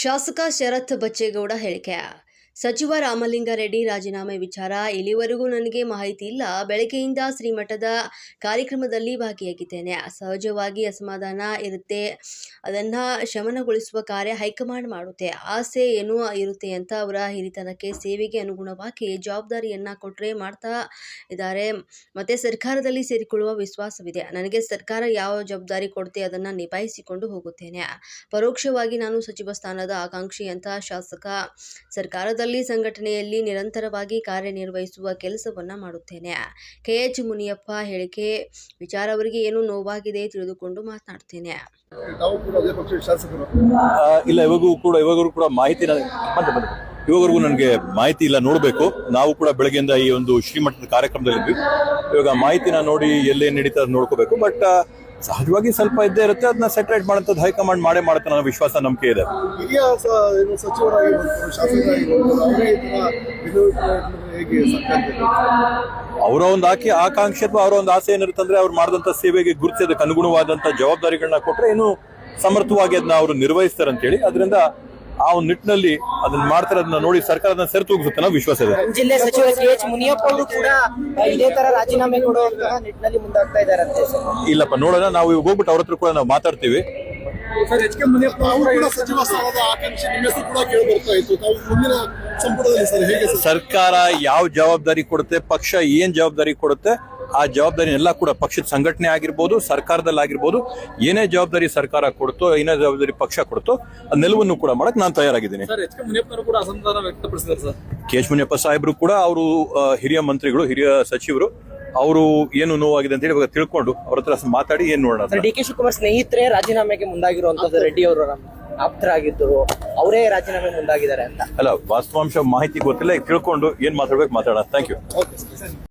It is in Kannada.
ಶಾಸಕ ಶರತ್ ಬಚ್ಚೇಗೌಡ ಹೇಳಿಕೆ. ಸಚಿವ ರಾಮಲಿಂಗಾರೆಡ್ಡಿ ರಾಜೀನಾಮೆ ವಿಚಾರ ಇಲ್ಲಿವರೆಗೂ ನನಗೆ ಮಾಹಿತಿ ಇಲ್ಲ. ಬೆಳಗ್ಗೆಯಿಂದ ಶ್ರೀಮಠದ ಕಾರ್ಯಕ್ರಮದಲ್ಲಿ ಭಾಗಿಯಾಗಿದ್ದೇನೆ. ಸಹಜವಾಗಿ ಅಸಮಾಧಾನ ಇರುತ್ತೆ. ಅದನ್ನು ಶಮನಗೊಳಿಸುವ ಕಾರ್ಯ ಹೈಕಮಾಂಡ್ ಮಾಡುತ್ತೆ. ಆಸೆ ಏನೂ ಇರುತ್ತೆ ಅಂತ ಅವರ ಹಿರಿತನಕ್ಕೆ ಸೇವೆಗೆ ಅನುಗುಣವಾಗಿ ಜವಾಬ್ದಾರಿಯನ್ನು ಕೊಟ್ಟರೆ ಮಾಡ್ತಾ ಇದ್ದಾರೆ. ಮತ್ತೆ ಸರ್ಕಾರದಲ್ಲಿ ಸೇರಿಕೊಳ್ಳುವ ವಿಶ್ವಾಸವಿದೆ. ನನಗೆ ಸರ್ಕಾರ ಯಾವ ಜವಾಬ್ದಾರಿ ಕೊಡುತ್ತೆ ಅದನ್ನು ನಿಭಾಯಿಸಿಕೊಂಡು ಹೋಗುತ್ತೇನೆ. ಪರೋಕ್ಷವಾಗಿ ನಾನು ಸಚಿವ ಸ್ಥಾನದ ಆಕಾಂಕ್ಷಿ ಅಂತ ಶಾಸಕ. ಸರ್ಕಾರದಲ್ಲಿ ಸಂಘಟನೆಯಲ್ಲಿ ನಿರಂತರವಾಗಿ ಕಾರ್ಯನಿರ್ವಹಿಸುವ ಕೆಲಸವನ್ನ ಮಾಡುತ್ತೇನೆ. KH ಮುನಿಯಪ್ಪ ಹೇಳಿಕೆ ವಿಚಾರ ಅವರಿಗೆ ಏನು ನೋವಾಗಿದೆ ತಿಳಿದುಕೊಂಡು ಮಾತನಾಡ್ತೇನೆ. ಇಲ್ಲ, ಇವಾಗೂ ಕೂಡ ಮಾಹಿತಿ ಇವಾಗವರೆಗೂ ನನಗೆ ಮಾಹಿತಿ ಇಲ್ಲ, ನೋಡಬೇಕು. ನಾವು ಕೂಡ ಬೆಳಗ್ಗೆಯಿಂದ ಈ ಒಂದು ಶ್ರೀಮಠದ ಕಾರ್ಯಕ್ರಮದಲ್ಲಿದ್ವಿ. ಇವಾಗ ಮಾಹಿತಿನ ನೋಡಿ ಎಲ್ಲೇನು ನಡೀತದೆ ನೋಡ್ಕೋಬೇಕು. ಬಟ್ ಸಹಜವಾಗಿ ಸ್ವಲ್ಪ ಇದ್ದೇ ಇರುತ್ತೆ. ಅದನ್ನ ಸೆಟರೇಟ್ ಮಾಡೋಂಥದ್ದು ಹೈಕಮಾಂಡ್ ಮಾಡೇ ಮಾಡುತ್ತೆ ಅನ್ನೋ ವಿಶ್ವಾಸ, ನಂಬಿಕೆ ಇದೆ. ಅವರ ಒಂದು ಆಕಾಂಕ್ಷೆ ಅಥವಾ ಅವರ ಒಂದು ಆಸೆ ಏನಿರುತ್ತೆ ಅಂದ್ರೆ ಅವ್ರು ಮಾಡಿದಂಥ ಸೇವೆಗೆ ಗುರುತಿಸಿ ಅದಕ್ಕೆ ಅನುಗುಣವಾದಂಥ ಜವಾಬ್ದಾರಿಗಳನ್ನ ಕೊಟ್ಟರೆ ಇನ್ನೂ ಸಮರ್ಥವಾಗಿ ಅದನ್ನ ಅವರು ನಿರ್ವಹಿಸ್ತಾರೆ ಅಂತೇಳಿ, ಅದರಿಂದ ಆ ಒಂದು ನಿಟ್ಟಿನಲ್ಲಿ ಅದನ್ನ ಮಾಡ್ತಾರೆ. ಅದನ್ನ ನೋಡಿ ಸರ್ಕಾರ ಅದನ್ನ ಸರಿತೂಗಿಸುತ್ತೆ ಅನ್ನೋ ವಿಶ್ವಾಸ ಇದೆ. ಜಿಲ್ಲೆ ಸಚಿವ KH ಮುನಿಯಪ್ಪ ಅವರು ಕೂಡ ಇದೇ ತರ ರಾಜೀನಾಮೆ ಕೊಡುವಂತಹ ನಿಟ್ಟಿನಲ್ಲಿ ಮುಂದಾಗ್ತಾ ಇದ್ದಾರಂತೆ. ಇಲ್ಲಪ್ಪ, ನೋಡೋಣ. ನಾವು ಇವಾಗ ಹೋಗ್ಬಿಟ್ಟು ಅವ್ರ ಹತ್ರ ಕೂಡ ನಾವು ಮಾತಾಡ್ತೀವಿ. ಸರ್ಕಾರ ಯಾವ ಜವಾಬ್ದಾರಿ ಕೊಡುತ್ತೆ, ಪಕ್ಷ ಏನ್ ಜವಾಬ್ದಾರಿ ಕೊಡುತ್ತೆ, ಆ ಜವಾಬ್ದಾರಿ ಎಲ್ಲ ಕೂಡ ಪಕ್ಷದ ಸಂಘಟನೆ ಆಗಿರ್ಬೋದು, ಸರ್ಕಾರದಲ್ಲಿ ಆಗಿರ್ಬೋದು, ಏನೇ ಜವಾಬ್ದಾರಿ ಸರ್ಕಾರ ಕೊಡುತ್ತೋ, ಏನೇ ಜವಾಬ್ದಾರಿ ಪಕ್ಷ ಕೊಡುತ್ತೋ ಅದನ್ನೆಲ್ಲವನ್ನು ಕೂಡ ಮಾಡಕ್ ನಾನು ತಯಾರಾಗಿದ್ದೀನಿ. KH ಮುನಿಯಪ್ಪ ಸಾಹೇಬ್ರು ಕೂಡ ಅವರು ಹಿರಿಯ ಮಂತ್ರಿಗಳು, ಹಿರಿಯ ಸಚಿವರು. ಅವರು ಏನು ನೋವಾಗಿದೆ ಅಂತ ಹೇಳಿ ಇವಾಗ ತಿಳ್ಕೊಂಡು ಅವ್ರ ಹತ್ರ ಮಾತಾಡಿ ಏನ್ ನೋಡೋಣ. DK ಶಿವಕುಮಾರ್ ಸ್ನೇಹಿತರೆ ರಾಜೀನಾಮೆಗೆ ಮುಂದಾಗಿರುವಂತದ್ದು, ರೆಡ್ಡಿ ಅವರು ಆಪ್ತರಾಗಿದ್ದರು, ಅವರೇ ರಾಜೀನಾಮೆ ಮುಂದಾಗಿದ್ದಾರೆ ಅಂತ. ಅಲ್ಲ, ವಾಸ್ತವಾಂಶ ಮಾಹಿತಿ ಗೊತ್ತಿಲ್ಲ. ಈಗ ತಿಳ್ಕೊಂಡು ಏನ್ ಮಾತಾಡ್ಬೇಕು ಮಾತಾಡೋಣ. Thank you.